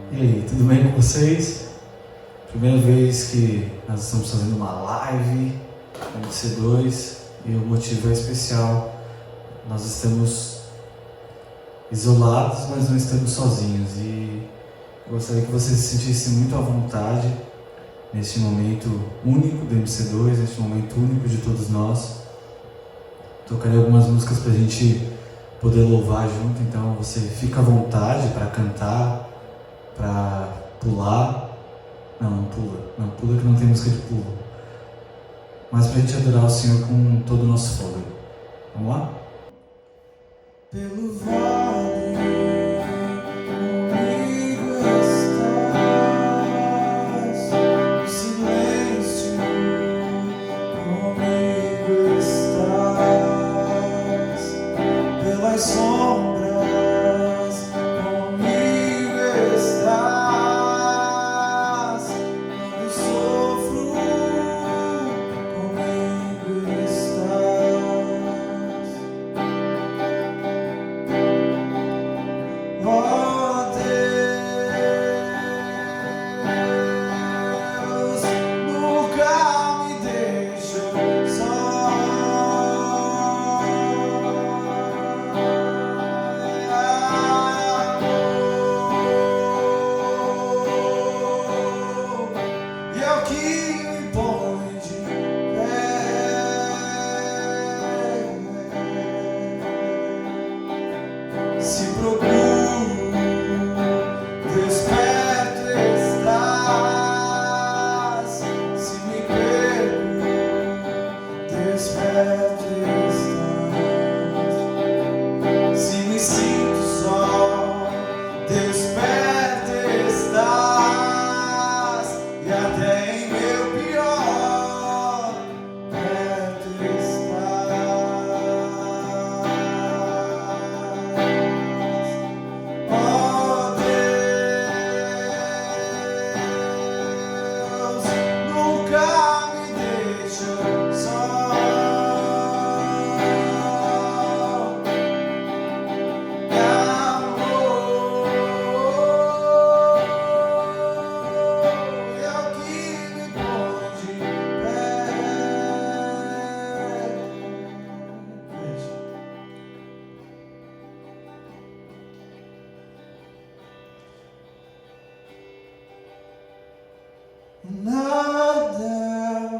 E aí, tudo bem com vocês? Primeira vez que nós estamos fazendo uma live no C2 e o motivo é especial. Nós estamos isolados, mas não estamos sozinhos, e eu gostaria que você se sentisse muito à vontade neste momento único do MC2, neste momento único de todos nós. Tocarei algumas músicas para a gente poder louvar junto, então você fica à vontade para cantar, para pular. Não pula que não tem música de pulo. Mas pra gente adorar o Senhor com todo o nosso fôlego. Vamos lá? Pelo vale comigo estás, no silêncio comigo estás, pelas sombras comigo estás, quando sofro comigo estás. Ó Deus, nunca me deixou só. E é o que me põe de pé. Se procuro, Deus perto estás. Se me perco, Deus perto estás. Se me sinto só, Deus perto estás. E até em meu pior, perto estás. Ó Deus, nunca me deixou só. É o que me põe de pé. Nada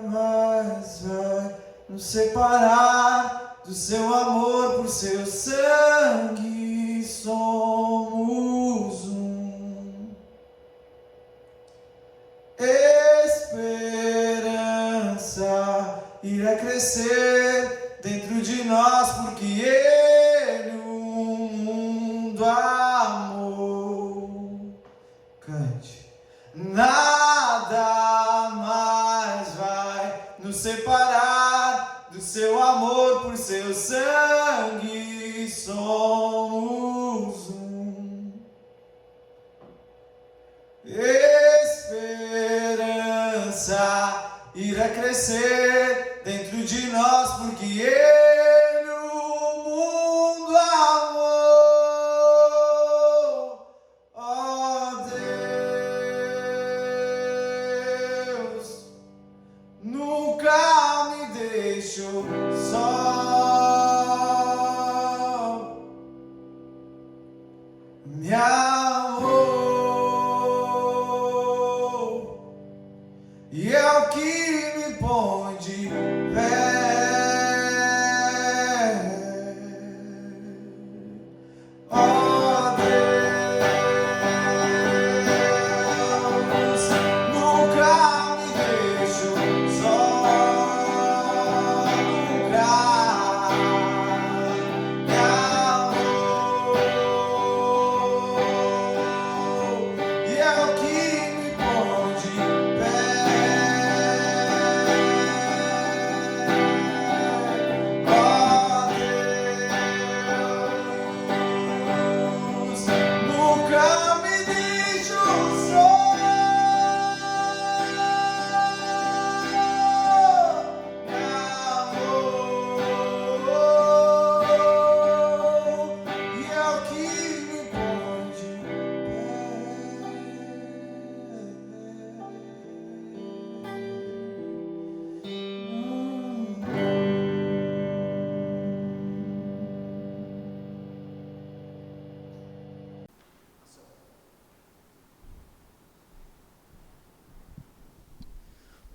mais vai nos separar do seu amor, por seu sangue somos um. Esperança irá crescer dentro de nós, porque Ele o mundo amou. Cante. Nada mais vai nos separar do seu amor, por seu sangue somos um. Esperança irá crescer dentro de nós, porque Ele o mundo amou. Ó Deus, nunca me deixou só. Me amou, e é o que me põe de pé. Ó Deus, nunca me deixou só.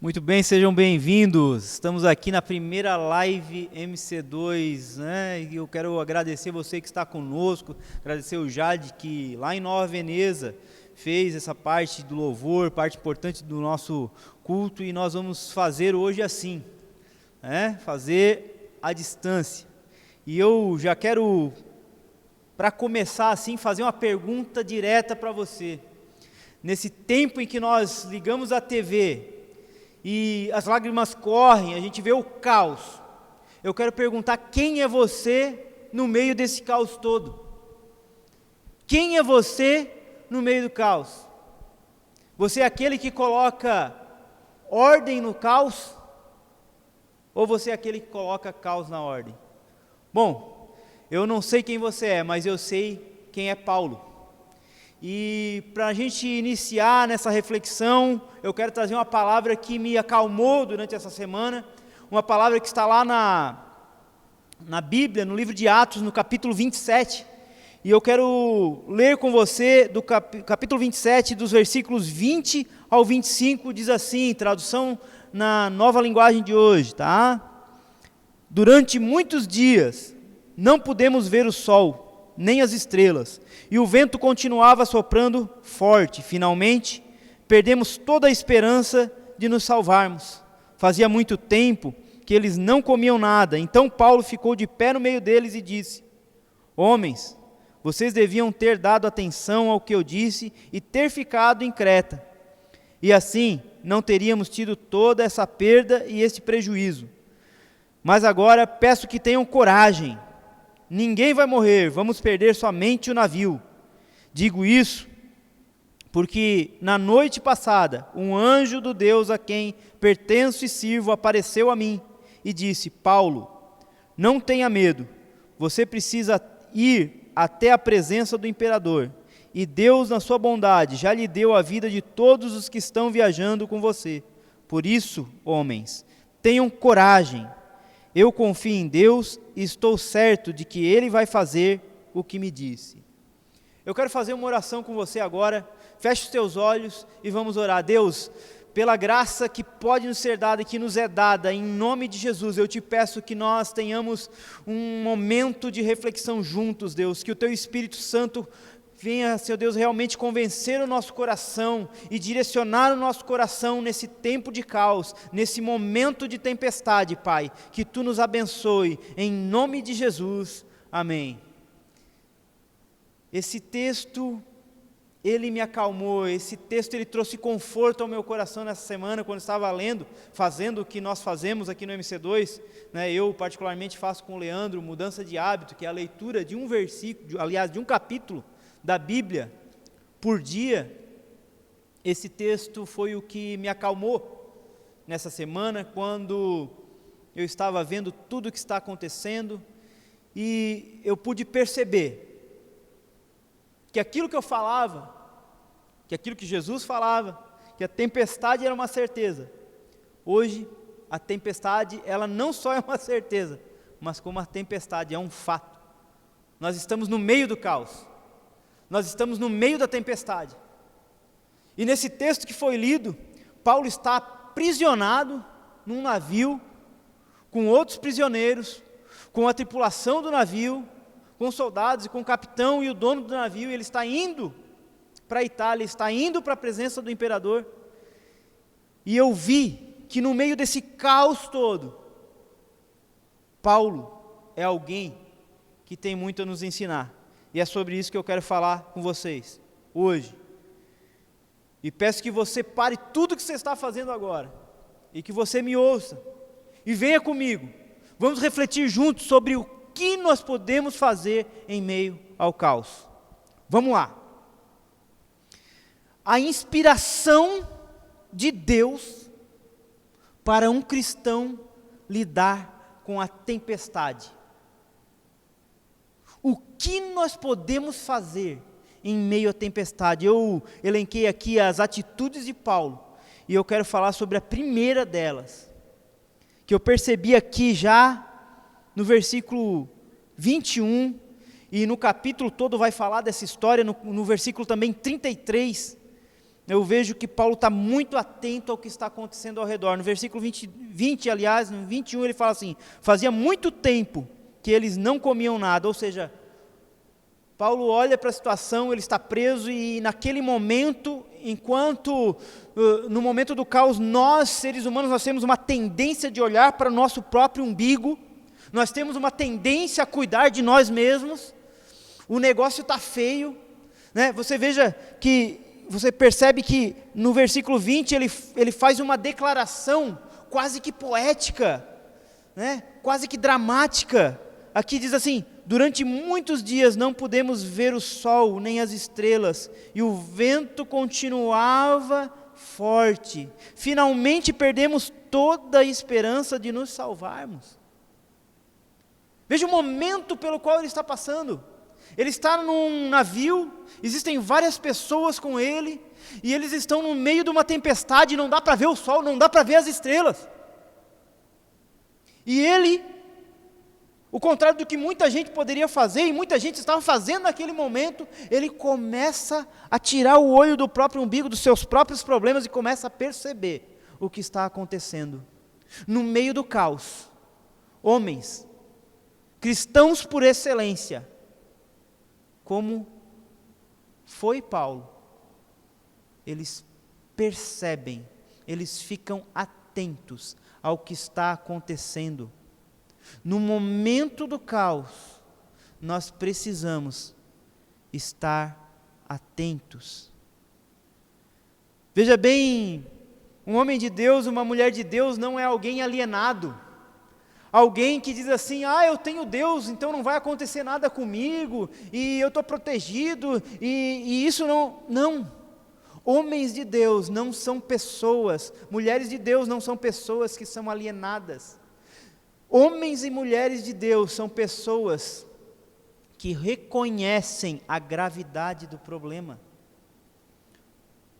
Muito bem, sejam bem-vindos. Estamos aqui na primeira live MC2, né? E eu quero agradecer você que está conosco, agradecer o Jade, que lá em Nova Veneza fez essa parte do louvor, parte importante do nosso culto, e nós vamos fazer hoje assim, né? Fazer à distância. E eu já quero, para começar assim, fazer uma pergunta direta para você. Nesse tempo em que nós ligamos a TV e as lágrimas correm, a gente vê o caos. Eu quero perguntar: quem é você no meio desse caos todo? Quem é você no meio do caos? Você é aquele que coloca ordem no caos? Ou você é aquele que coloca caos na ordem? Bom, eu não sei quem você é, mas eu sei quem é Paulo. E para a gente iniciar nessa reflexão, eu quero trazer uma palavra que me acalmou durante essa semana, uma palavra que está lá na Bíblia, no livro de Atos, no capítulo 27, e eu quero ler com você do capítulo 27, dos versículos 20 ao 25, diz assim, tradução na nova linguagem de hoje, tá? Durante muitos dias não pudemos ver o sol, nem as estrelas, e o vento continuava soprando forte. Finalmente, perdemos toda a esperança de nos salvarmos. Fazia muito tempo que eles não comiam nada. Então Paulo ficou de pé no meio deles e disse: homens, vocês deviam ter dado atenção ao que eu disse e ter ficado em Creta. E assim, não teríamos tido toda essa perda e este prejuízo. Mas agora peço que tenham coragem. Ninguém vai morrer, vamos perder somente o navio. Digo isso porque na noite passada, um anjo do Deus a quem pertenço e sirvo apareceu a mim e disse: Paulo, não tenha medo, você precisa ir até a presença do imperador, e Deus, na sua bondade, já lhe deu a vida de todos os que estão viajando com você. Por isso, homens, tenham coragem. Eu confio em Deus e estou certo de que Ele vai fazer o que me disse. Eu quero fazer uma oração com você agora. Feche os teus olhos e vamos orar. Deus, pela graça que pode nos ser dada e que nos é dada, em nome de Jesus, eu te peço que nós tenhamos um momento de reflexão juntos, Deus, que o Teu Espírito Santo venha, Senhor Deus, realmente convencer o nosso coração e direcionar o nosso coração nesse tempo de caos, nesse momento de tempestade, Pai. Que Tu nos abençoe, em nome de Jesus. Amém. Esse texto, ele me acalmou, esse texto ele trouxe conforto ao meu coração nessa semana, quando estava lendo, fazendo o que nós fazemos aqui no MC2, né? Eu particularmente faço com o Leandro, mudança de hábito, que é a leitura de um versículo, aliás, de um capítulo da Bíblia por dia. Esse texto foi o que me acalmou nessa semana, quando eu estava vendo tudo o que está acontecendo, e eu pude perceber que aquilo que eu falava, que aquilo que Jesus falava, que a tempestade era uma certeza, hoje a tempestade, ela não só é uma certeza, mas como a tempestade é um fato. Nós estamos no meio do caos, nós estamos no meio da tempestade. E nesse texto que foi lido, Paulo está aprisionado num navio, com outros prisioneiros, com a tripulação do navio, com soldados e com o capitão e o dono do navio. Ele está indo para a Itália, está indo para a presença do imperador. E eu vi que no meio desse caos todo, Paulo é alguém que tem muito a nos ensinar. E é sobre isso que eu quero falar com vocês hoje. E peço que você pare tudo que você está fazendo agora, e que você me ouça, e venha comigo. Vamos refletir juntos sobre o que nós podemos fazer em meio ao caos. Vamos lá. A inspiração de Deus para um cristão lidar com a tempestade. O que nós podemos fazer em meio à tempestade? Eu elenquei aqui as atitudes de Paulo, e eu quero falar sobre a primeira delas, que eu percebi aqui já no versículo 21, e no capítulo todo vai falar dessa história, no versículo também 33, eu vejo que Paulo está muito atento ao que está acontecendo ao redor. No versículo 20, aliás, no 21 ele fala assim: fazia muito tempo que eles não comiam nada, ou seja, Paulo olha para a situação, ele está preso e naquele momento, enquanto no momento do caos, nós seres humanos, nós temos uma tendência de olhar para o nosso próprio umbigo, nós temos uma tendência a cuidar de nós mesmos, o negócio está feio, né? Você percebe que no versículo 20 ele faz uma declaração quase que poética, né? Quase que dramática. Aqui diz assim: durante muitos dias não pudemos ver o sol nem as estrelas, e o vento continuava forte. Finalmente perdemos toda a esperança de nos salvarmos. Veja o momento pelo qual ele está passando. Ele está num navio, existem várias pessoas com ele, e eles estão no meio de uma tempestade, não dá para ver o sol, não dá para ver as estrelas. E ele, o contrário do que muita gente poderia fazer, e muita gente estava fazendo naquele momento, ele começa a tirar o olho do próprio umbigo, dos seus próprios problemas, e começa a perceber o que está acontecendo. No meio do caos, homens, cristãos por excelência, como foi Paulo, eles percebem, eles ficam atentos ao que está acontecendo. No momento do caos, nós precisamos estar atentos. Veja bem, um homem de Deus, uma mulher de Deus não é alguém alienado, alguém que diz assim: eu tenho Deus, então não vai acontecer nada comigo, e eu estou protegido, e isso não. Homens de Deus não são pessoas, mulheres de Deus não são pessoas que são alienadas. Homens e mulheres de Deus são pessoas que reconhecem a gravidade do problema.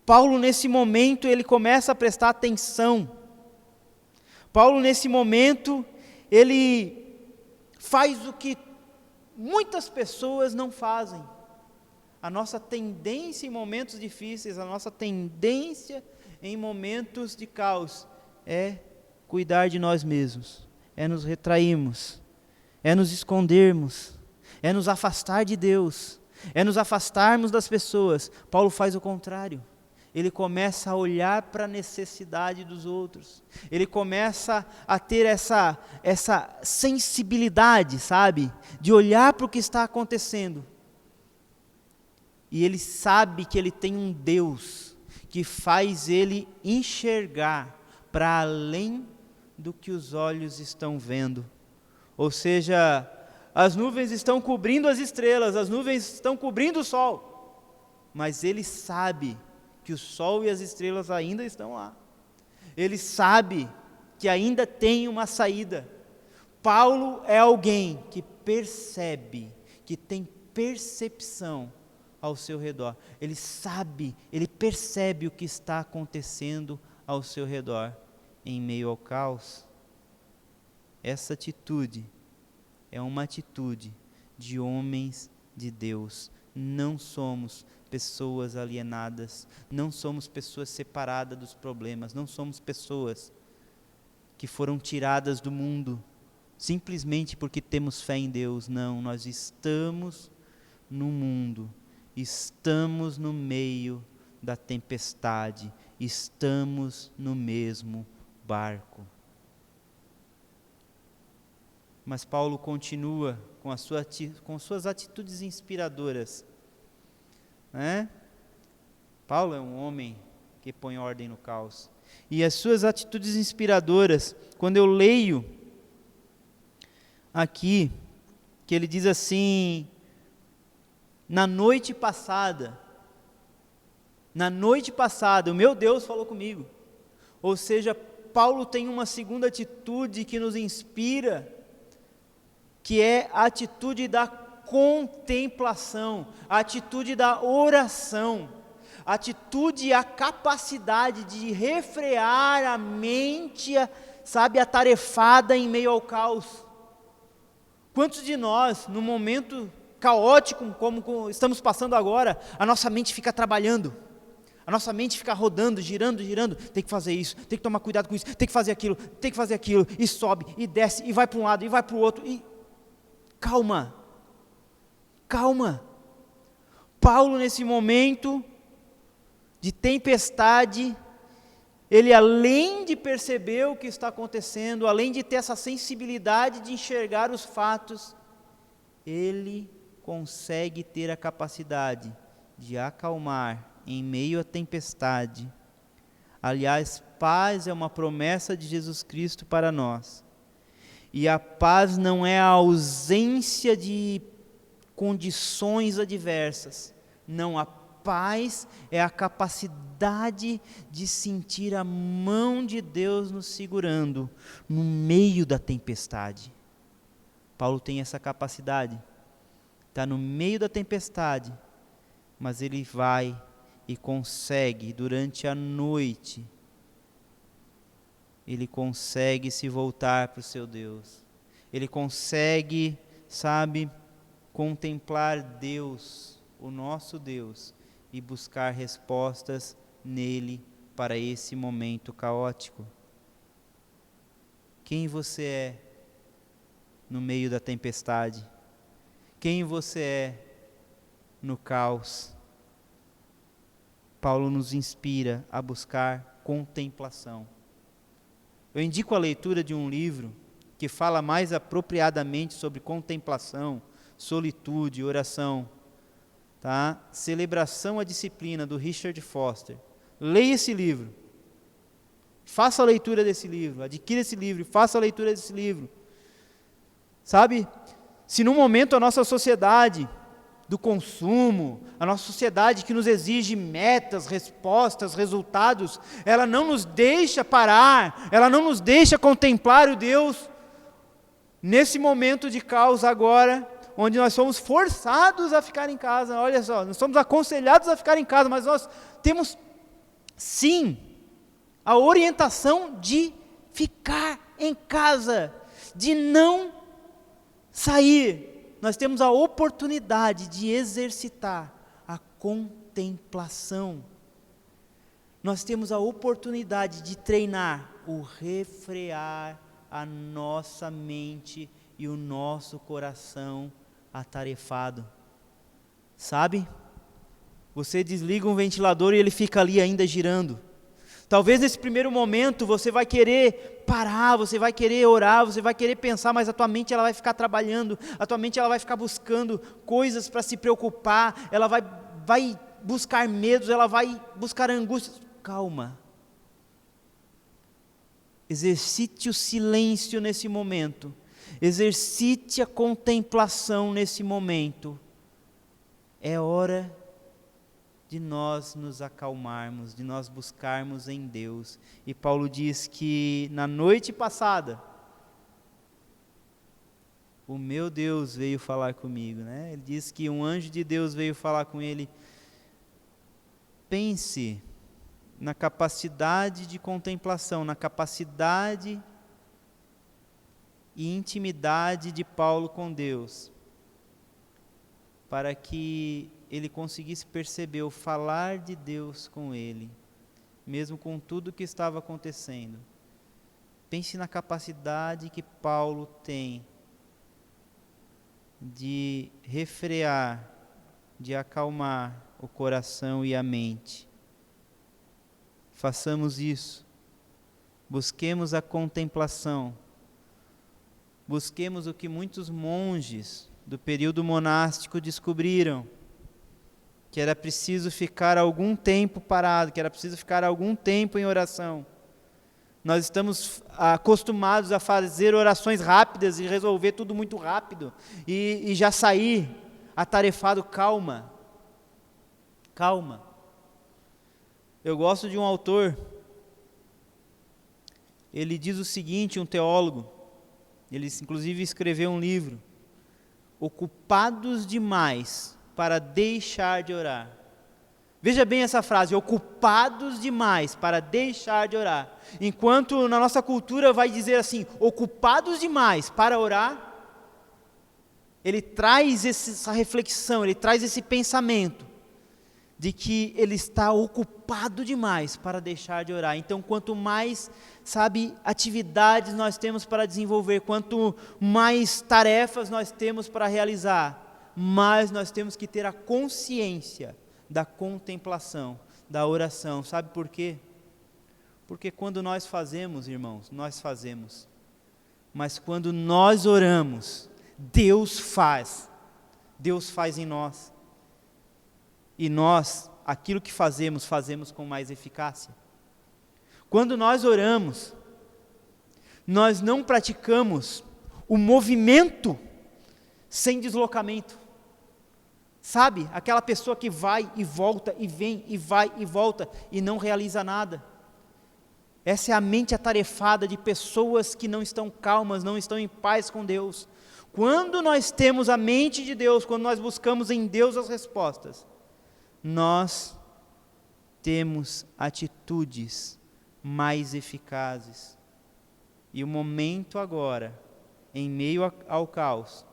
Paulo, nesse momento, ele começa a prestar atenção. Paulo, nesse momento, ele faz o que muitas pessoas não fazem. A nossa tendência em momentos difíceis, a nossa tendência em momentos de caos é cuidar de nós mesmos, é nos retrairmos, é nos escondermos, é nos afastar de Deus, é nos afastarmos das pessoas. Paulo faz o contrário. Ele começa a olhar para a necessidade dos outros, ele começa a ter essa sensibilidade, sabe, de olhar para o que está acontecendo, e ele sabe que ele tem um Deus, que faz ele enxergar para além do que os olhos estão vendo, ou seja, as nuvens estão cobrindo as estrelas, as nuvens estão cobrindo o sol, mas ele sabe que o sol e as estrelas ainda estão lá. Ele sabe que ainda tem uma saída. Paulo é alguém que percebe, que tem percepção ao seu redor. Ele sabe, ele percebe o que está acontecendo ao seu redor, em meio ao caos. Essa atitude é uma atitude de homens de Deus. Não somos pessoas alienadas, não somos pessoas separadas dos problemas, não somos pessoas que foram tiradas do mundo simplesmente porque temos fé em Deus. Não, nós estamos no mundo, estamos no meio da tempestade, estamos no mesmo barco. Mas Paulo continua com suas atitudes inspiradoras. Paulo é um homem que põe ordem no caos. E as suas atitudes inspiradoras, quando eu leio aqui, que ele diz assim: na noite passada, o meu Deus falou comigo. Ou seja, Paulo tem uma segunda atitude que nos inspira, que é a atitude da contemplação, a atitude da oração, a atitude e a capacidade de refrear a mente, atarefada em meio ao caos. Quantos de nós, num momento caótico como estamos passando agora, a nossa mente fica trabalhando, A nossa mente fica rodando, girando, girando. Tem que fazer isso, tem que tomar cuidado com isso, tem que fazer aquilo, e sobe, e desce, e vai para um lado, e vai para o outro. E calma, calma. Paulo, nesse momento de tempestade, ele, além de perceber o que está acontecendo, além de ter essa sensibilidade de enxergar os fatos, ele consegue ter a capacidade de acalmar em meio à tempestade. Aliás, paz é uma promessa de Jesus Cristo para nós. E a paz não é a ausência de condições adversas. Não, a paz é a capacidade de sentir a mão de Deus nos segurando no meio da tempestade. Paulo tem essa capacidade. Está no meio da tempestade, mas ele vai e consegue, durante a noite, ele consegue se voltar para o seu Deus. Ele consegue, contemplar Deus, o nosso Deus, e buscar respostas nele para esse momento caótico. Quem você é no meio da tempestade? Quem você é no caos? Paulo nos inspira a buscar contemplação. Eu indico a leitura de um livro que fala mais apropriadamente sobre contemplação, solitude, oração. Celebração à Disciplina, do Richard Foster. Leia esse livro. Faça a leitura desse livro. Adquira esse livro e faça a leitura desse livro. Se no momento a nossa sociedade do consumo, a nossa sociedade que nos exige metas, respostas, resultados, ela não nos deixa parar, ela não nos deixa contemplar o Deus, nesse momento de caos agora, onde nós somos forçados a ficar em casa. Olha só, nós somos aconselhados a ficar em casa, mas nós temos, sim, a orientação de ficar em casa, de não sair. Nós temos a oportunidade de exercitar a contemplação. Nós temos a oportunidade de treinar o refrear a nossa mente e o nosso coração atarefado. Você desliga um ventilador e ele fica ali ainda girando. Talvez nesse primeiro momento você vai querer parar, você vai querer orar, você vai querer pensar, mas a tua mente ela vai ficar trabalhando, a tua mente ela vai ficar buscando coisas para se preocupar, ela vai buscar medos, ela vai buscar angústias. Calma. Exercite o silêncio nesse momento, exercite a contemplação nesse momento. É hora de nós nos acalmarmos, de nós buscarmos em Deus. E Paulo diz que na noite passada, o meu Deus veio falar comigo, Ele diz que um anjo de Deus veio falar com ele. Pense na capacidade de contemplação, na capacidade e intimidade de Paulo com Deus, para que ele conseguisse perceber o falar de Deus com ele, mesmo com tudo que estava acontecendo. Pense na capacidade que Paulo tem de refrear, de acalmar o coração e a mente. Façamos isso. Busquemos a contemplação. Busquemos o que muitos monges do período monástico descobriram, que era preciso ficar algum tempo parado, que era preciso ficar algum tempo em oração. Nós estamos acostumados a fazer orações rápidas e resolver tudo muito rápido, e já sair atarefado. Calma. Eu gosto de um autor, ele diz o seguinte, um teólogo, ele inclusive escreveu um livro, ocupados demais para deixar de orar. Veja bem essa frase, ocupados demais para deixar de orar. Enquanto na nossa cultura vai dizer assim, ocupados demais para orar, ele traz essa reflexão, ele traz esse pensamento de que ele está ocupado demais para deixar de orar. Então, quanto mais, atividades nós temos para desenvolver, quanto mais tarefas nós temos para realizar, mais nós temos que ter a consciência da contemplação, da oração. Sabe por quê? Porque quando nós fazemos, irmãos, nós fazemos. Mas quando nós oramos, Deus faz em nós. E nós, aquilo que fazemos com mais eficácia. Quando nós oramos, nós não praticamos o movimento sem deslocamento. Sabe, aquela pessoa que vai e volta e vem e vai e volta e não realiza nada. Essa é a mente atarefada de pessoas que não estão calmas, não estão em paz com Deus. Quando nós temos a mente de Deus, quando nós buscamos em Deus as respostas, nós temos atitudes mais eficazes. E o momento agora, em meio ao caos,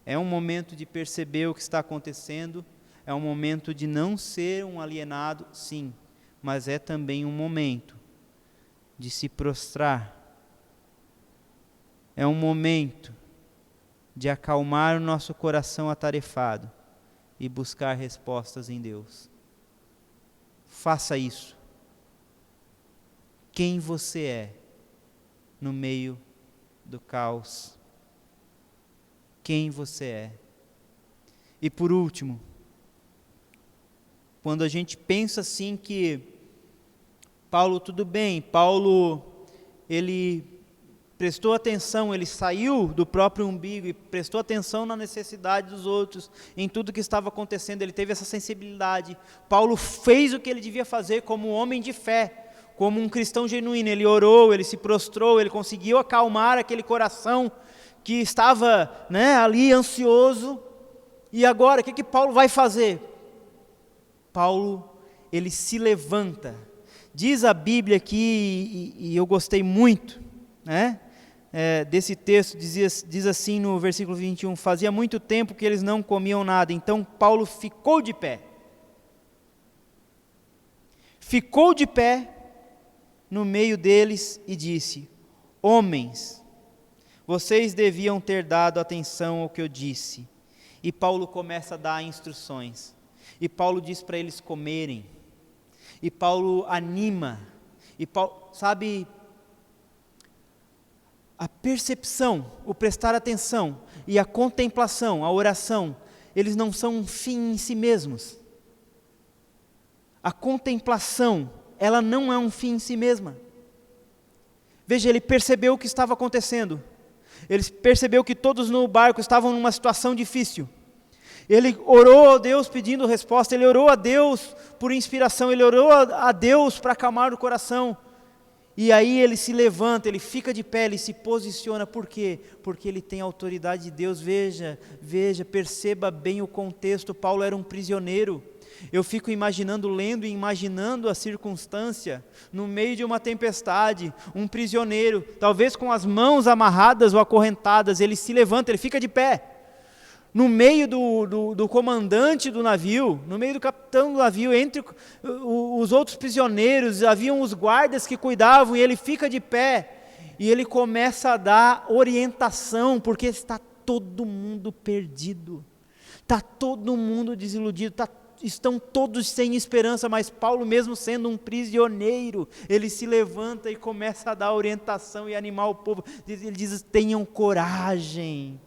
é um momento de perceber o que está acontecendo, é um momento de não ser um alienado, sim, mas é também um momento de se prostrar. É um momento de acalmar o nosso coração atarefado e buscar respostas em Deus. Faça isso. Quem você é no meio do caos? Quem você é? E por último, quando a gente pensa assim que Paulo, tudo bem, Paulo, ele prestou atenção, ele saiu do próprio umbigo e prestou atenção na necessidade dos outros, em tudo que estava acontecendo, ele teve essa sensibilidade. Paulo fez o que ele devia fazer como um homem de fé, como um cristão genuíno. Ele orou, ele se prostrou, ele conseguiu acalmar aquele coração que estava, ali ansioso. E agora, o que Paulo vai fazer? Paulo, ele se levanta. Diz a Bíblia aqui, e eu gostei muito, desse texto, diz assim no versículo 21, fazia muito tempo que eles não comiam nada, então Paulo ficou de pé. Ficou de pé no meio deles e disse: homens, vocês deviam ter dado atenção ao que eu disse. E Paulo começa a dar instruções. E Paulo diz para eles comerem. E Paulo anima. E Paulo, a percepção, o prestar atenção e a contemplação, a oração, eles não são um fim em si mesmos. A contemplação, ela não é um fim em si mesma. Veja, ele percebeu o que estava acontecendo. Ele percebeu que todos no barco estavam numa situação difícil. Ele orou a Deus pedindo resposta, ele orou a Deus por inspiração, ele orou a Deus para acalmar o coração. E aí ele se levanta, ele fica de pé, ele se posiciona. Por quê? Porque ele tem a autoridade de Deus. Veja, perceba bem o contexto. Paulo era um prisioneiro. Eu fico imaginando, lendo e imaginando a circunstância, no meio de uma tempestade, um prisioneiro, talvez com as mãos amarradas ou acorrentadas, ele se levanta, ele fica de pé. No meio do comandante do navio, no meio do capitão do navio, entre os outros prisioneiros, haviam os guardas que cuidavam, e ele fica de pé, e ele começa a dar orientação, porque está todo mundo perdido, está todo mundo desiludido, estão todos sem esperança, mas Paulo, mesmo sendo um prisioneiro, ele se levanta e começa a dar orientação e animar o povo. Ele diz: tenham coragem.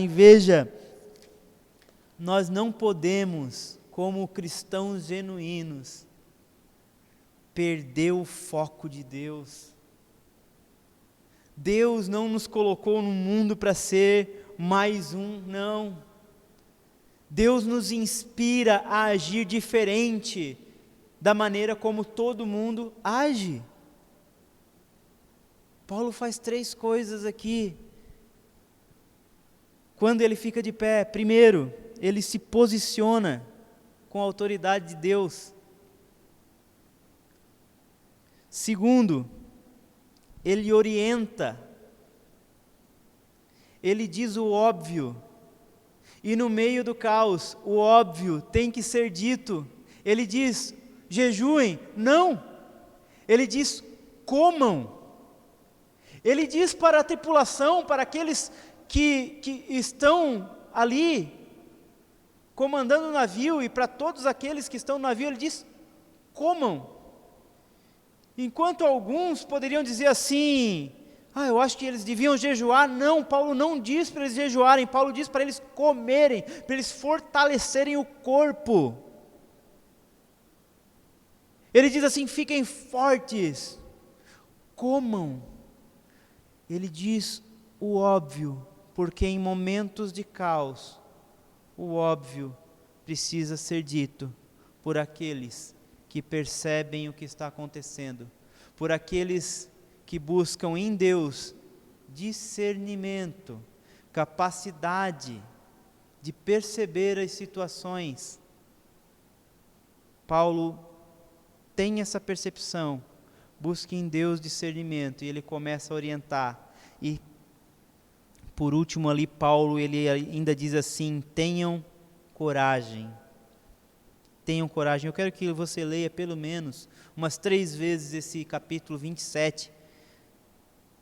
Veja, nós não podemos, como cristãos genuínos, perder o foco de Deus. Deus não nos colocou no mundo para ser mais um, não. Deus nos inspira a agir diferente da maneira como todo mundo age. Paulo faz 3 coisas aqui. Quando ele fica de pé, primeiro, ele se posiciona com a autoridade de Deus. Segundo, ele orienta. Ele diz o óbvio. E no meio do caos, o óbvio tem que ser dito. Ele diz: jejuem. Não. Ele diz: comam. Ele diz para a tripulação, para aqueles que estão ali comandando o navio, e para todos aqueles que estão no navio, ele diz: comam. Enquanto alguns poderiam dizer assim: eu acho que eles deviam jejuar. Não, Paulo não diz para eles jejuarem, Paulo diz para eles comerem, para eles fortalecerem o corpo. Ele diz assim: fiquem fortes, comam. Ele diz o óbvio, porque em momentos de caos, o óbvio precisa ser dito por aqueles que percebem o que está acontecendo, por aqueles que buscam em Deus discernimento, capacidade de perceber as situações. Paulo tem essa percepção, busque em Deus discernimento, e ele começa a orientar. E por último ali, Paulo, ele ainda diz assim: tenham coragem. Tenham coragem. Eu quero que você leia pelo menos umas 3 vezes esse capítulo 27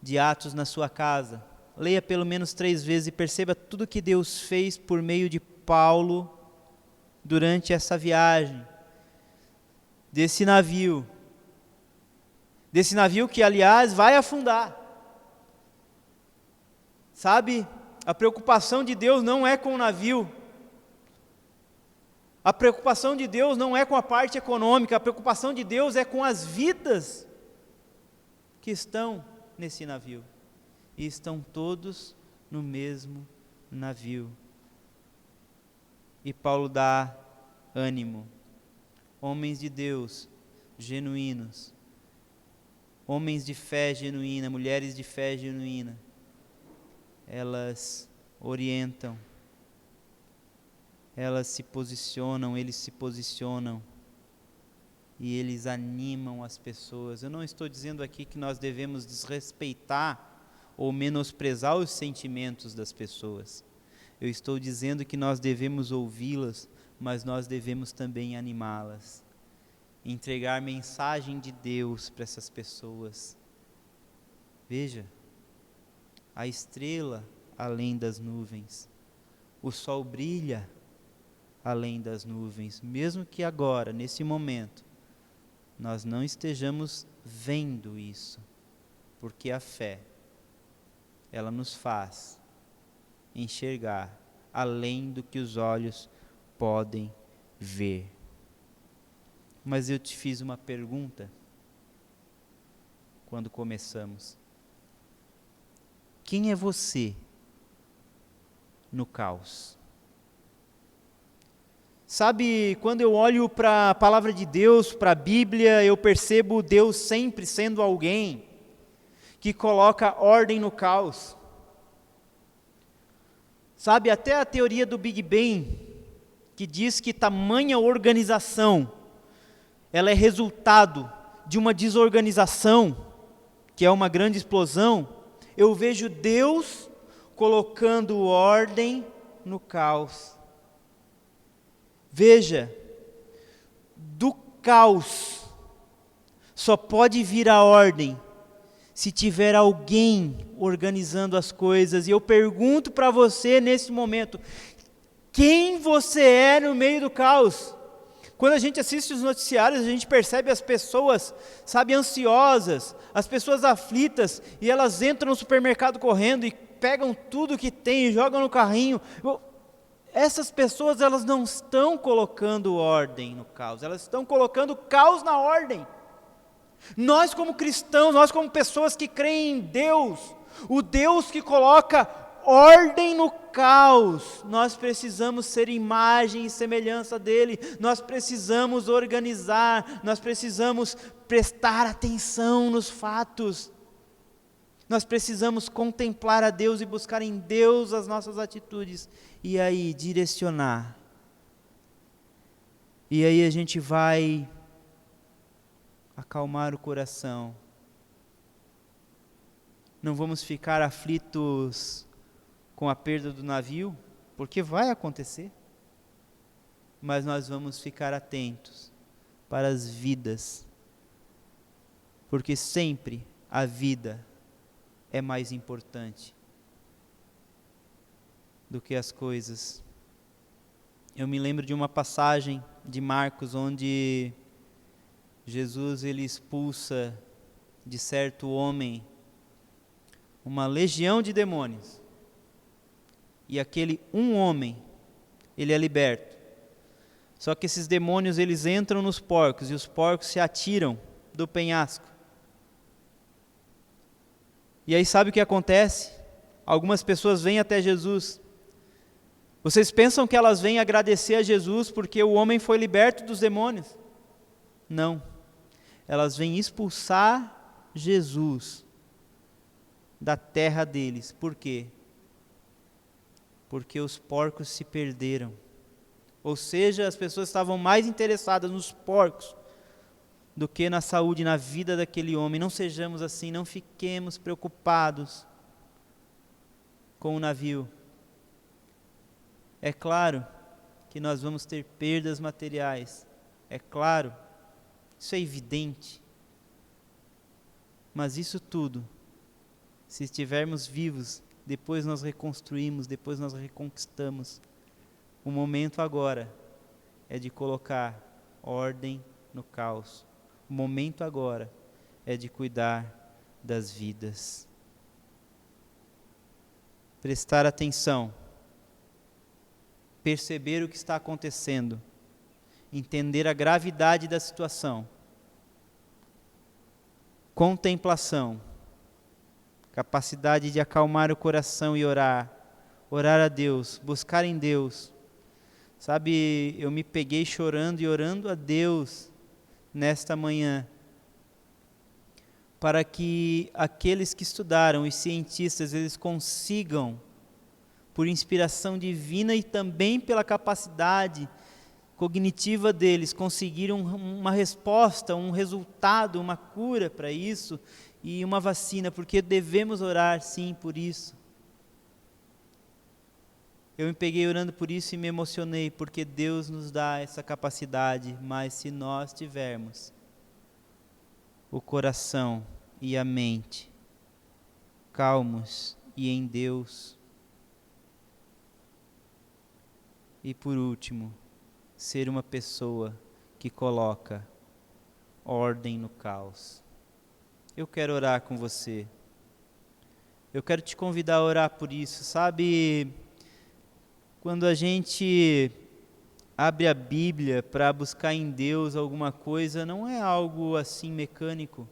de Atos na sua casa. Leia pelo menos 3 vezes e perceba tudo que Deus fez por meio de Paulo durante essa viagem, desse navio que, aliás, vai afundar. Sabe, a preocupação de Deus não é com o navio, a preocupação de Deus não é com a parte econômica, a preocupação de Deus é com as vidas que estão nesse navio, e estão todos no mesmo navio. E Paulo dá ânimo. Homens de Deus genuínos, homens de fé genuína, mulheres de fé genuína, elas orientam, elas se posicionam, eles se posicionam, e eles animam as pessoas. Eu não estou dizendo aqui que nós devemos desrespeitar ou menosprezar os sentimentos das pessoas. Eu estou dizendo que nós devemos ouvi-las, mas nós devemos também animá-las, entregar mensagem de Deus para essas pessoas. Veja, a estrela além das nuvens, o sol brilha além das nuvens, mesmo que agora, nesse momento, nós não estejamos vendo isso, porque a fé, ela nos faz enxergar além do que os olhos podem ver. Mas eu te fiz uma pergunta quando começamos: quem é você no caos? Sabe, quando eu olho para a palavra de Deus, para a Bíblia, eu percebo Deus sempre sendo alguém que coloca ordem no caos. Sabe, até a teoria do Big Bang, que diz que tamanha organização, ela é resultado de uma desorganização, que é uma grande explosão. Eu vejo Deus colocando ordem no caos. Veja, do caos só pode vir a ordem se tiver alguém organizando as coisas. E eu pergunto para você nesse momento: quem você é no meio do caos? Quando a gente assiste os noticiários, a gente percebe as pessoas, sabe, ansiosas, as pessoas aflitas, e elas entram no supermercado correndo e pegam tudo que tem e jogam no carrinho. Essas pessoas, elas não estão colocando ordem no caos, elas estão colocando caos na ordem. Nós como cristãos, nós como pessoas que creem em Deus, o Deus que coloca ordem no caos, nós precisamos ser imagem e semelhança dele, nós precisamos organizar, nós precisamos prestar atenção nos fatos, nós precisamos contemplar a Deus e buscar em Deus as nossas atitudes, e aí direcionar, e aí a gente vai acalmar o coração, não vamos ficar aflitos com a perda do navio, porque vai acontecer. Mas nós vamos ficar atentos para as vidas, porque sempre a vida é mais importante do que as coisas. Eu me lembro de uma passagem de Marcos onde Jesus ele expulsa de certo homem uma legião de demônios. E aquele um homem, ele é liberto. Só que esses demônios eles entram nos porcos e os porcos se atiram do penhasco. E aí sabe o que acontece? Algumas pessoas vêm até Jesus. Vocês pensam que elas vêm agradecer a Jesus porque o homem foi liberto dos demônios? Não. Elas vêm expulsar Jesus da terra deles. Por quê? Porque os porcos se perderam. Ou seja, as pessoas estavam mais interessadas nos porcos do que na saúde e na vida daquele homem. Não sejamos assim, não fiquemos preocupados com o navio. É claro que nós vamos ter perdas materiais. É claro, isso é evidente. Mas isso tudo, se estivermos vivos, depois nós reconstruímos, depois nós reconquistamos. O momento agora é de colocar ordem no caos. O momento agora é de cuidar das vidas. Prestar atenção. Perceber o que está acontecendo. Entender a gravidade da situação. Contemplação. Capacidade de acalmar o coração e orar. Orar a Deus, buscar em Deus. Sabe, eu me peguei chorando e orando a Deus nesta manhã, para que aqueles que estudaram, os cientistas, eles consigam, por inspiração divina e também pela capacidade cognitiva deles, conseguiram uma resposta, um resultado, uma cura para isso e uma vacina, porque devemos orar sim por isso. Eu me peguei orando por isso e me emocionei, porque Deus nos dá essa capacidade, mas se nós tivermos o coração e a mente calmos e em Deus. E por último, ser uma pessoa que coloca ordem no caos. Eu quero orar com você. Eu quero te convidar a orar por isso, sabe? Quando a gente abre a Bíblia para buscar em Deus alguma coisa, não é algo assim mecânico.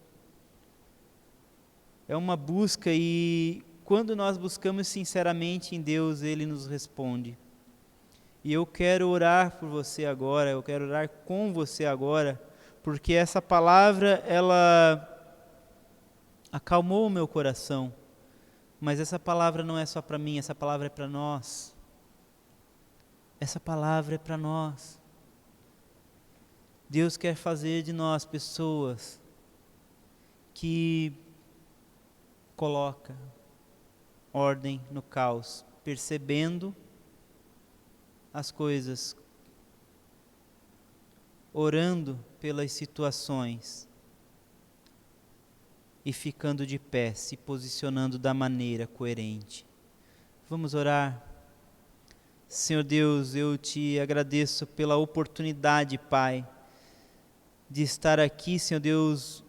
É uma busca e quando nós buscamos sinceramente em Deus, Ele nos responde. E eu quero orar por você agora, eu quero orar com você agora, porque essa palavra, ela acalmou o meu coração. Mas essa palavra não é só para mim, essa palavra é para nós. Essa palavra é para nós. Deus quer fazer de nós pessoas que coloca ordem no caos, percebendo as coisas, orando pelas situações e ficando de pé, se posicionando da maneira coerente. Vamos orar. Senhor Deus, eu te agradeço pela oportunidade, Pai, de estar aqui, Senhor Deus,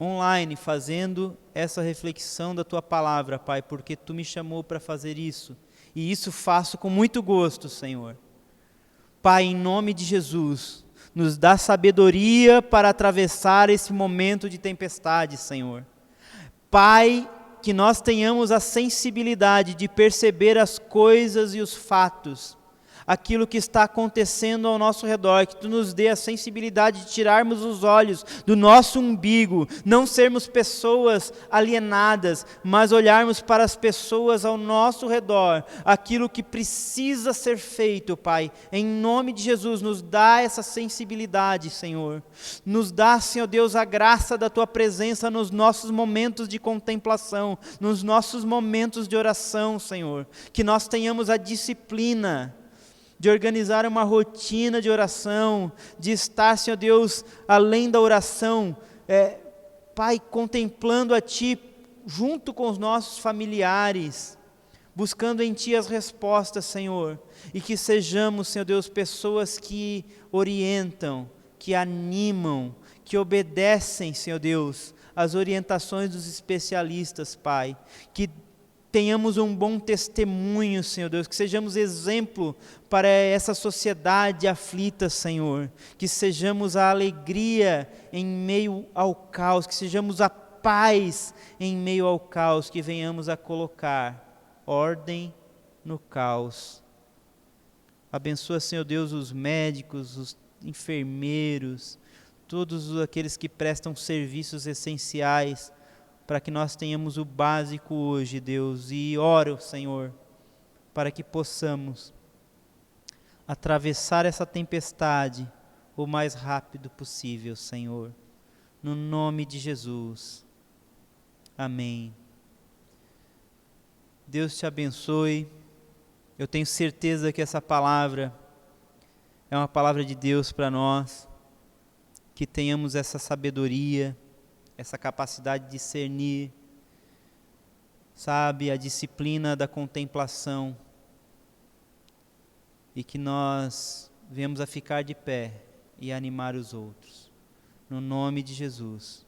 online, fazendo essa reflexão da Tua palavra, Pai, porque Tu me chamou para fazer isso, e isso faço com muito gosto, Senhor. Pai, em nome de Jesus, nos dá sabedoria para atravessar esse momento de tempestade, Senhor. Pai, que nós tenhamos a sensibilidade de perceber as coisas e os fatos, aquilo que está acontecendo ao nosso redor, que Tu nos dê a sensibilidade de tirarmos os olhos do nosso umbigo, não sermos pessoas alienadas, mas olharmos para as pessoas ao nosso redor, aquilo que precisa ser feito, Pai. Em nome de Jesus, nos dá essa sensibilidade, Senhor. Nos dá, Senhor Deus, a graça da Tua presença nos nossos momentos de contemplação, nos nossos momentos de oração, Senhor. Que nós tenhamos a disciplina de organizar uma rotina de oração, de estar, Senhor Deus, além da oração, Pai, contemplando a Ti, junto com os nossos familiares, buscando em Ti as respostas, Senhor, e que sejamos, Senhor Deus, pessoas que orientam, que animam, que obedecem, Senhor Deus, às orientações dos especialistas, Pai, que tenhamos um bom testemunho, Senhor Deus, que sejamos exemplo para essa sociedade aflita, Senhor, que sejamos a alegria em meio ao caos, que sejamos a paz em meio ao caos, que venhamos a colocar ordem no caos. Abençoa, Senhor Deus, os médicos, os enfermeiros, todos aqueles que prestam serviços essenciais, para que nós tenhamos o básico hoje, Deus, e oro, Senhor, para que possamos atravessar essa tempestade o mais rápido possível, Senhor, no nome de Jesus, amém. Deus te abençoe. Eu tenho certeza que essa palavra é uma palavra de Deus para nós, que tenhamos essa sabedoria, essa capacidade de discernir, sabe, a disciplina da contemplação, e que nós venhamos a ficar de pé e animar os outros, no nome de Jesus.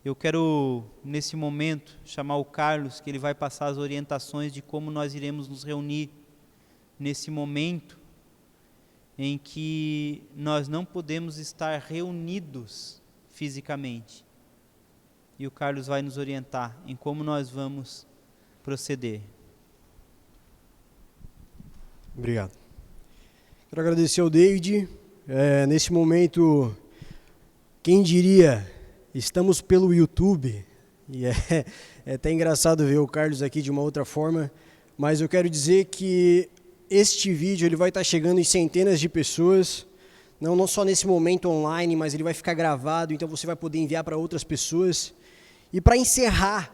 Eu quero, nesse momento, chamar o Carlos, que ele vai passar as orientações de como nós iremos nos reunir nesse momento em que nós não podemos estar reunidos fisicamente. E o Carlos vai nos orientar em como nós vamos proceder. Obrigado. Quero agradecer ao David. Nesse momento, quem diria, estamos pelo YouTube. E é até engraçado ver o Carlos aqui de uma outra forma. Mas eu quero dizer que este vídeo ele vai estar chegando em centenas de pessoas. Não só nesse momento online, mas ele vai ficar gravado. Então você vai poder enviar para outras pessoas. E para encerrar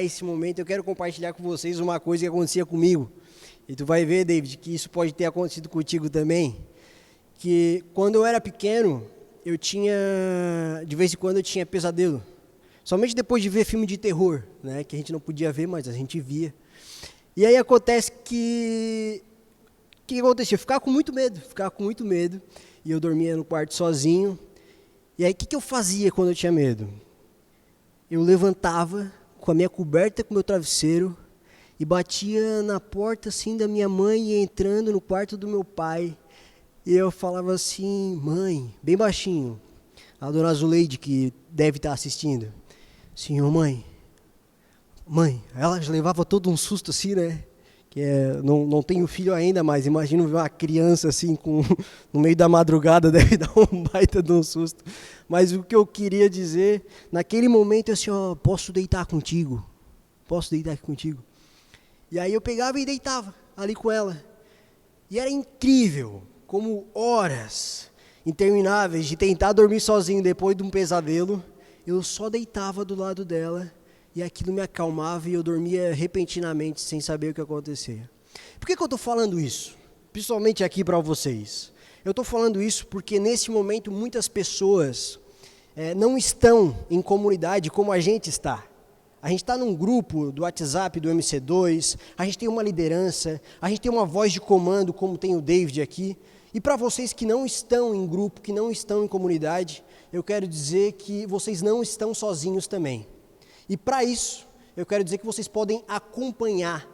esse momento, eu quero compartilhar com vocês uma coisa que acontecia comigo. E tu vai ver, David, que isso pode ter acontecido contigo também. Que quando eu era pequeno, de vez em quando eu tinha pesadelo. Somente depois de ver filme de terror, né? Que a gente não podia ver, mas a gente via. E aí acontece que... O que acontecia? Eu ficava com muito medo. E eu dormia no quarto sozinho. E aí o que eu fazia quando eu tinha medo? Eu levantava com a minha coberta, com o meu travesseiro, e batia na porta assim da minha mãe, e entrando no quarto do meu pai. E eu falava assim, mãe, bem baixinho, a dona Azuleide, que deve estar assistindo. Assim, mãe, ela já levava todo um susto assim, né? Que não tenho filho ainda, mas imagino ver uma criança assim, no meio da madrugada, deve dar um baita de um susto. Mas o que eu queria dizer, naquele momento, eu assim, posso deitar contigo? E aí eu pegava e deitava ali com ela. E era incrível, como horas intermináveis de tentar dormir sozinho depois de um pesadelo, eu só deitava do lado dela, e aquilo me acalmava e eu dormia repentinamente, sem saber o que acontecia. Por que eu estou falando isso? Principalmente aqui para vocês. Eu estou falando isso porque nesse momento muitas pessoas não estão em comunidade como a gente está. A gente está num grupo do WhatsApp do MC2, a gente tem uma liderança, a gente tem uma voz de comando como tem o David aqui. E para vocês que não estão em grupo, que não estão em comunidade, eu quero dizer que vocês não estão sozinhos também. E para isso, eu quero dizer que vocês podem acompanhar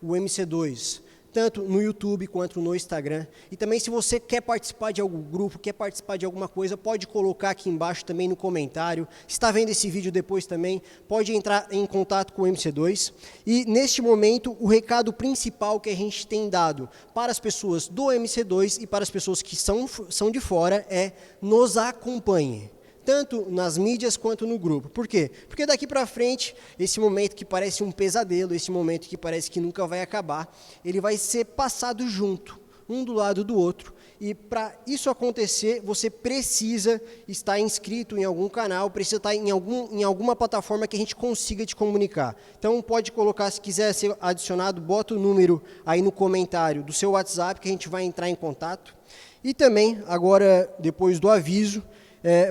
o MC2, tanto no YouTube quanto no Instagram. E também, se você quer participar de algum grupo, quer participar de alguma coisa, pode colocar aqui embaixo também no comentário. Se está vendo esse vídeo depois também, pode entrar em contato com o MC2. E neste momento, o recado principal que a gente tem dado para as pessoas do MC2 e para as pessoas que são de fora é: nos acompanhe, tanto nas mídias quanto no grupo. Por quê? Porque daqui para frente, esse momento que parece um pesadelo, esse momento que parece que nunca vai acabar, ele vai ser passado junto, um do lado do outro. E para isso acontecer, você precisa estar inscrito em algum canal, precisa estar em alguma plataforma que a gente consiga te comunicar. Então pode colocar, se quiser ser adicionado, bota o número aí no comentário do seu WhatsApp que a gente vai entrar em contato. E também, agora, depois do aviso,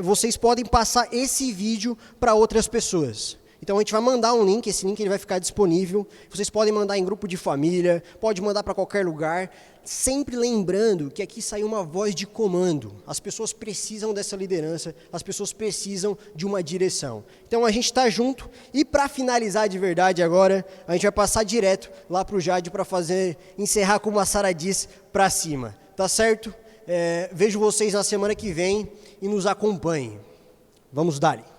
vocês podem passar esse vídeo para outras pessoas. Então a gente vai mandar um link, esse link ele vai ficar disponível. Vocês podem mandar em grupo de família, pode mandar para qualquer lugar. Sempre lembrando que aqui sai uma voz de comando. As pessoas precisam dessa liderança, as pessoas precisam de uma direção. Então a gente está junto. E para finalizar de verdade agora, a gente vai passar direto lá para o Jade para encerrar, como a Sara diz, para cima. Tá certo? Vejo vocês na semana que vem e nos acompanhem. Vamos dar.